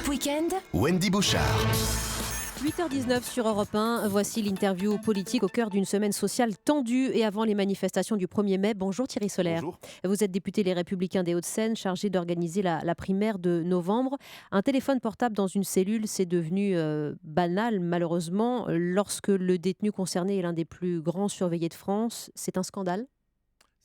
Top Weekend, Wendy Bouchard. 8h19 sur Europe 1, voici l'interview politique au cœur d'une semaine sociale tendue et avant les manifestations du 1er mai. Bonjour Thierry Solaire. Bonjour. Vous êtes député Les Républicains des Hauts-de-Seine, chargé d'organiser la primaire de novembre. Un téléphone portable dans une cellule, c'est devenu banal malheureusement. Lorsque le détenu concerné est l'un des plus grands surveillés de France, c'est un scandale.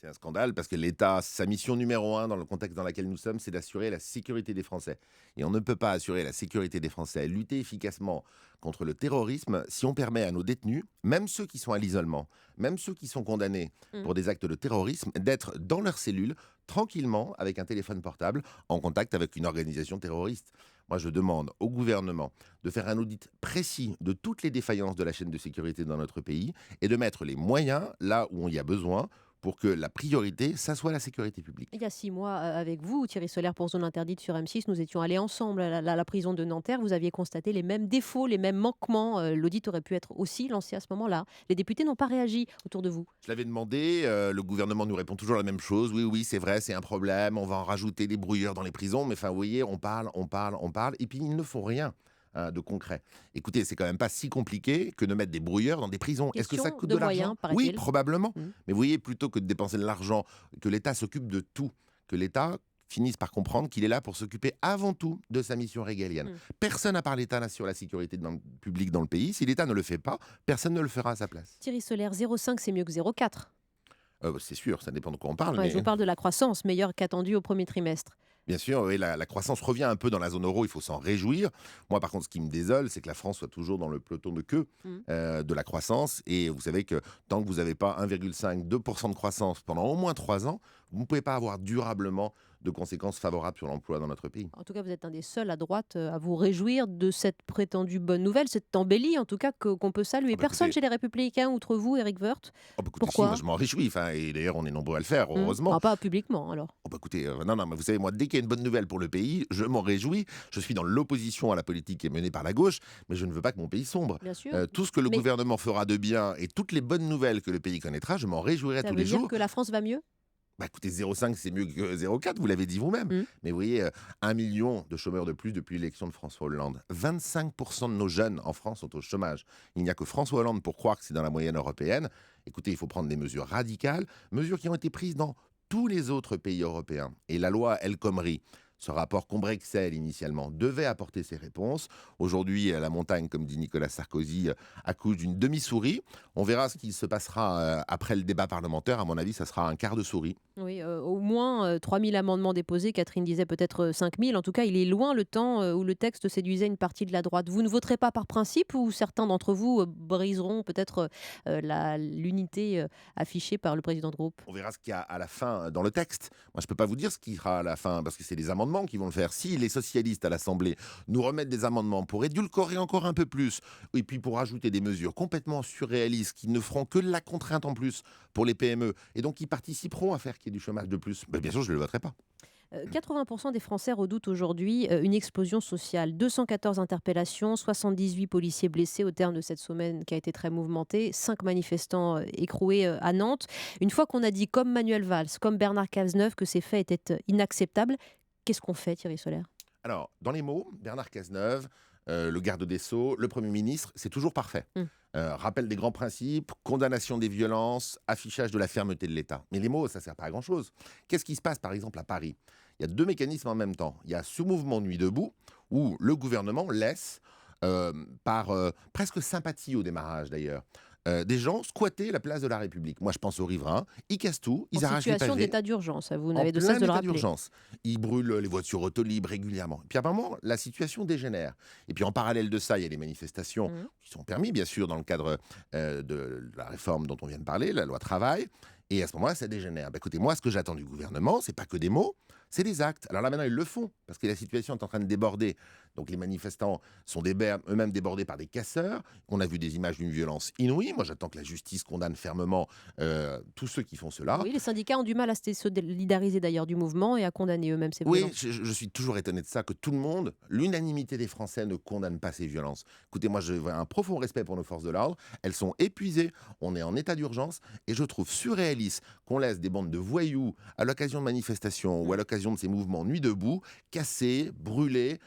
C'est un scandale parce que l'État, sa mission numéro 1 dans le contexte dans lequel nous sommes, c'est d'assurer la sécurité des Français. Et on ne peut pas assurer la sécurité des Français, lutter efficacement contre le terrorisme si on permet à nos détenus, même ceux qui sont à l'isolement, même ceux qui sont condamnés pour des actes de terrorisme, d'être dans leur cellule, tranquillement, avec un téléphone portable, en contact avec une organisation terroriste. Moi, je demande au gouvernement de faire un audit précis de toutes les défaillances de la chaîne de sécurité dans notre pays et de mettre les moyens là où il y a besoin pour que la priorité, ça soit la sécurité publique. Il y a 6 mois, avec vous, Thierry Solaire, pour Zone Interdite sur M6, nous étions allés ensemble à la prison de Nanterre. Vous aviez constaté les mêmes défauts, les mêmes manquements. L'audit aurait pu être aussi lancé à ce moment-là. Les députés n'ont pas réagi autour de vous. Je l'avais demandé, le gouvernement nous répond toujours la même chose. Oui, c'est vrai, c'est un problème, on va en rajouter des brouilleurs dans les prisons. Mais enfin, vous voyez, on parle, et puis ils ne font rien de concret. Écoutez, c'est quand même pas si compliqué que de mettre des brouilleurs dans des prisons. Est-ce que ça coûte de l'argent ? Oui, probablement. Mais vous voyez, plutôt que de dépenser de l'argent, que l'État s'occupe de tout, que l'État finisse par comprendre qu'il est là pour s'occuper avant tout de sa mission régalienne. Personne à part l'État n'assure la sécurité publique dans le pays. Si l'État ne le fait pas, personne ne le fera à sa place. Thierry Solaire, 0,5 c'est mieux que 0,4. C'est sûr, ça dépend de quoi on parle. Ouais, je vous parle de la croissance, meilleure qu'attendue au premier trimestre. Bien sûr, oui, la croissance revient un peu dans la zone euro, il faut s'en réjouir. Moi, par contre, ce qui me désole, c'est que la France soit toujours dans le peloton de queue de la croissance. Et vous savez que tant que vous n'avez pas 1,5-2% de croissance pendant au moins 3 ans, vous ne pouvez pas avoir durablement de conséquences favorables sur l'emploi dans notre pays. En tout cas, vous êtes un des seuls à droite à vous réjouir de cette prétendue bonne nouvelle, cette embellie en tout cas qu'on peut saluer. Personne chez les Républicains, outre vous, Éric Woerth. Pourquoi ? Moi, je m'en réjouis, et d'ailleurs on est nombreux à le faire, heureusement. Pas publiquement alors. Non, mais vous savez, moi, dès qu'il y a une bonne nouvelle pour le pays, je m'en réjouis. Je suis dans l'opposition à la politique qui est menée par la gauche, mais je ne veux pas que mon pays sombre. Bien sûr. Tout ce que le gouvernement fera de bien et toutes les bonnes nouvelles que le pays connaîtra, je m'en réjouirai tous les jours. Ça veut dire que la France va mieux ? Écoutez, 0,5 c'est mieux que 0,4, vous l'avez dit vous-même. Mais vous voyez, 1 million de chômeurs de plus depuis l'élection de François Hollande. 25% de nos jeunes en France sont au chômage. Il n'y a que François Hollande pour croire que c'est dans la moyenne européenne. Écoutez, il faut prendre des mesures radicales, mesures qui ont été prises dans tous les autres pays européens. Et la loi El Khomri, ce rapport Combrexel initialement, devait apporter ses réponses. Aujourd'hui, la montagne, comme dit Nicolas Sarkozy, accouche d'une demi-souris. On verra ce qui se passera après le débat parlementaire. À mon avis, ça sera un quart de souris. Oui, au moins 3000 amendements déposés. Catherine disait peut-être 5000. En tout cas, il est loin le temps où le texte séduisait une partie de la droite. Vous ne voterez pas par principe ou certains d'entre vous briseront peut-être l'unité affichée par le président de groupe ? On verra ce qu'il y a à la fin dans le texte. Moi, je ne peux pas vous dire ce qu'il y aura à la fin parce que c'est des amendements qui vont le faire. Si les socialistes à l'Assemblée nous remettent des amendements pour édulcorer encore un peu plus et puis pour ajouter des mesures complètement surréalistes qui ne feront que de la contrainte en plus pour les PME et donc qui participeront à faire qu'il y ait du chômage de plus, bien sûr, je ne le voterai pas. 80% des Français redoutent aujourd'hui une explosion sociale. 214 interpellations, 78 policiers blessés au terme de cette semaine qui a été très mouvementée, 5 manifestants écroués à Nantes. Une fois qu'on a dit, comme Manuel Valls, comme Bernard Cazeneuve, que ces faits étaient inacceptables, qu'est-ce qu'on fait, Thierry Solaire ? Alors, dans les mots, Bernard Cazeneuve, le garde des Sceaux, le Premier ministre, c'est toujours parfait. Rappel des grands principes, condamnation des violences, affichage de la fermeté de l'État. Mais les mots, ça ne sert pas à grand-chose. Qu'est-ce qui se passe, par exemple, à Paris ? Il y a 2 mécanismes en même temps. Il y a ce mouvement Nuit debout, où le gouvernement laisse, par presque sympathie au démarrage d'ailleurs, des gens squatter la place de la République. Moi, je pense aux riverains. Ils cassent tout, ils arrachent les pavés. En situation d'état d'urgence, vous n'avez de cesse de le rappeler. D'urgence. Ils brûlent les voitures autolibres régulièrement. Puis à un moment, la situation dégénère. Et puis en parallèle de ça, il y a les manifestations qui sont permises, bien sûr, dans le cadre de la réforme dont on vient de parler, la loi travail. Et à ce moment-là, ça dégénère. Écoutez, moi, ce que j'attends du gouvernement, c'est pas que des mots, c'est des actes. Alors là, maintenant, ils le font, parce que la situation est en train de déborder. Donc les manifestants sont eux-mêmes débordés par des casseurs. On a vu des images d'une violence inouïe. Moi, j'attends que la justice condamne fermement tous ceux qui font cela. Oui, les syndicats ont du mal à se solidariser d'ailleurs du mouvement et à condamner eux-mêmes ces violences. Oui, je suis toujours étonné de ça, que tout le monde, l'unanimité des Français ne condamne pas ces violences. Écoutez, moi, j'ai un profond respect pour nos forces de l'ordre. Elles sont épuisées, on est en état d'urgence, et je trouve surréaliste qu'on laisse des bandes de voyous à l'occasion de manifestations ou à l'occasion l'occasion de ces mouvements Nuit debout, casser, brûler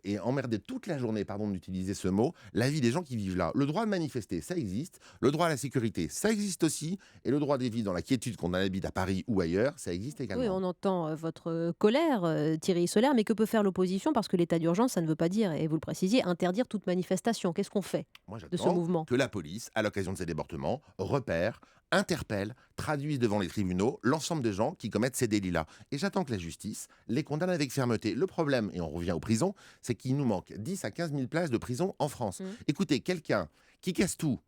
et emmerder toute la journée, pardon d'utiliser ce mot, la vie des gens qui vivent là. Le droit de manifester, ça existe. Le droit à la sécurité, ça existe aussi. Et le droit de vivre dans la quiétude qu'on habite à Paris ou ailleurs, ça existe Oui, également. on entend votre colère, Thierry Solaire, mais que peut faire l'opposition? Parce que l'état d'urgence, ça ne veut pas dire, et vous le précisiez, interdire toute manifestation. Qu'est-ce qu'on fait Moi, de ce j'attends mouvement? que la police, à l'occasion de ces débordements, repère, interpelle, traduise devant les tribunaux l'ensemble des gens qui commettent ces délits-là. Et j'attends que la justice les condamne avec fermeté. Le problème, et on revient aux prisons, c'est qu'il nous manque 10 à 15 000 places de prison en France. Mmh. Écoutez, quelqu'un qui casse tout,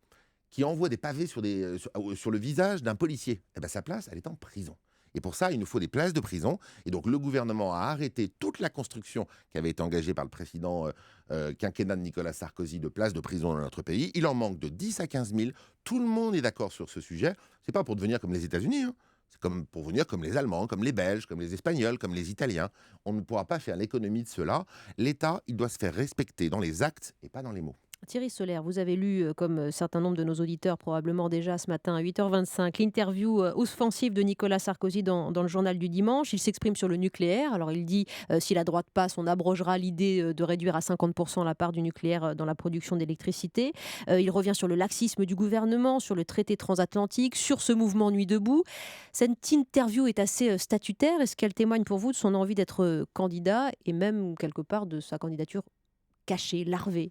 qui envoie des pavés sur le visage d'un policier, eh ben, sa place, elle est en prison. Et pour ça, il nous faut des places de prison. Et donc, le gouvernement a arrêté toute la construction qui avait été engagée par le précédent quinquennat de Nicolas Sarkozy de places de prison dans notre pays. Il en manque de 10 à 15 000. Tout le monde est d'accord sur ce sujet. C'est pas pour devenir comme les États-Unis, hein. C'est comme pour venir comme les Allemands, comme les Belges, comme les Espagnols, comme les Italiens. On ne pourra pas faire l'économie de cela. L'État, il doit se faire respecter dans les actes et pas dans les mots. Thierry Solaire, vous avez lu, comme certain nombre de nos auditeurs probablement déjà ce matin à 8h25, l'interview offensive de Nicolas Sarkozy dans le journal du dimanche. Il s'exprime sur le nucléaire. Alors il dit, si la droite passe, on abrogera l'idée de réduire à 50% la part du nucléaire dans la production d'électricité. Il revient sur le laxisme du gouvernement, sur le traité transatlantique, sur ce mouvement Nuit debout. Cette interview est assez statutaire. Est-ce qu'elle témoigne pour vous de son envie d'être candidat et même quelque part de sa candidature cachée, larvée?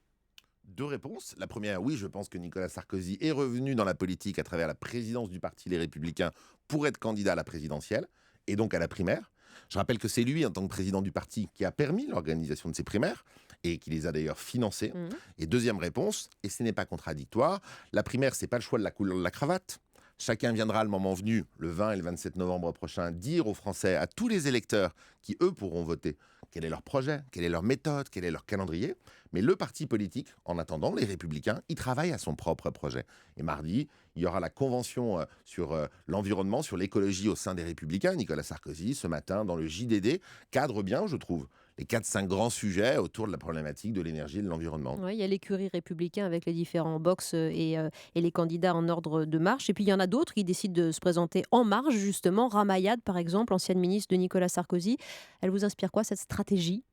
Deux réponses. La première, oui, je pense que Nicolas Sarkozy est revenu dans la politique à travers la présidence du parti Les Républicains pour être candidat à la présidentielle et donc à la primaire. Je rappelle que c'est lui, en tant que président du parti, qui a permis l'organisation de ces primaires et qui les a d'ailleurs financées. Mhm. Et deuxième réponse, et ce n'est pas contradictoire, la primaire, c'est pas le choix de la couleur de la cravate. Chacun viendra le moment venu, le 20 et le 27 novembre prochain, dire aux Français, à tous les électeurs qui, eux, pourront voter, quel est leur projet, quelle est leur méthode, quel est leur calendrier. Mais le parti politique, en attendant, les Républicains, il travaille à son propre projet. Et mardi, il y aura la convention sur l'environnement, sur l'écologie au sein des Républicains. Nicolas Sarkozy, ce matin, dans le JDD, cadre bien, je trouve, les 4-5 grands sujets autour de la problématique de l'énergie et de l'environnement. Ouais, il y a l'écurie républicain avec les différents box et les candidats en ordre de marche. Et puis il y en a d'autres qui décident de se présenter en marge, justement. Ramayad, par exemple, ancienne ministre de Nicolas Sarkozy. Elle vous inspire quoi, cette stratégie?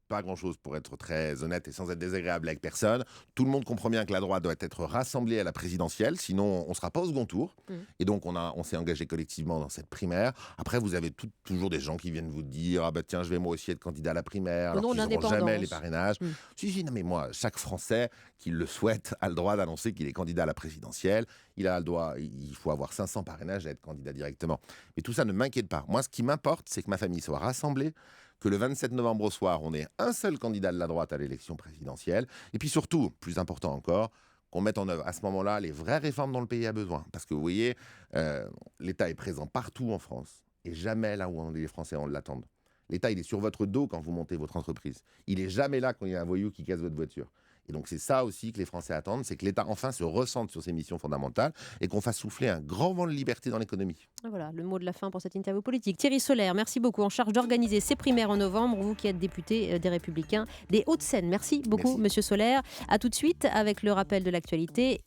Pas grand-chose pour être très honnête et sans être désagréable avec personne. Tout le monde comprend bien que la droite doit être rassemblée à la présidentielle, sinon on ne sera pas au second tour. Mm. Et donc on s'est engagé collectivement dans cette primaire. Après, vous avez toujours des gens qui viennent vous dire « Ah bah tiens, je vais moi aussi être candidat à la primaire », Au alors nom de qu'ils n'auront jamais les l'indépendance. parrainages. Mm. Si, non mais moi, chaque Français qui le souhaite a le droit d'annoncer qu'il est candidat à la présidentielle. Il faut avoir 500 parrainages et être candidat directement. Mais tout ça ne m'inquiète pas. Moi, ce qui m'importe, c'est que ma famille soit rassemblée, que le 27 novembre au soir, on ait un seul candidat de la droite à l'élection présidentielle. Et puis surtout, plus important encore, qu'on mette en œuvre à ce moment-là les vraies réformes dont le pays a besoin. Parce que vous voyez, l'État est présent partout en France et jamais là où les Français en l'attendent. L'État, il est sur votre dos quand vous montez votre entreprise. Il est jamais là quand il y a un voyou qui casse votre voiture. Et donc c'est ça aussi que les Français attendent, c'est que l'État enfin se ressente sur ses missions fondamentales et qu'on fasse souffler un grand vent de liberté dans l'économie. Voilà, le mot de la fin pour cette interview politique. Thierry Solaire, merci beaucoup. En charge d'organiser ces primaires en novembre, vous qui êtes député des Républicains des Hauts-de-Seine. Merci beaucoup, Merci. Monsieur Solaire. À tout de suite avec le rappel de l'actualité.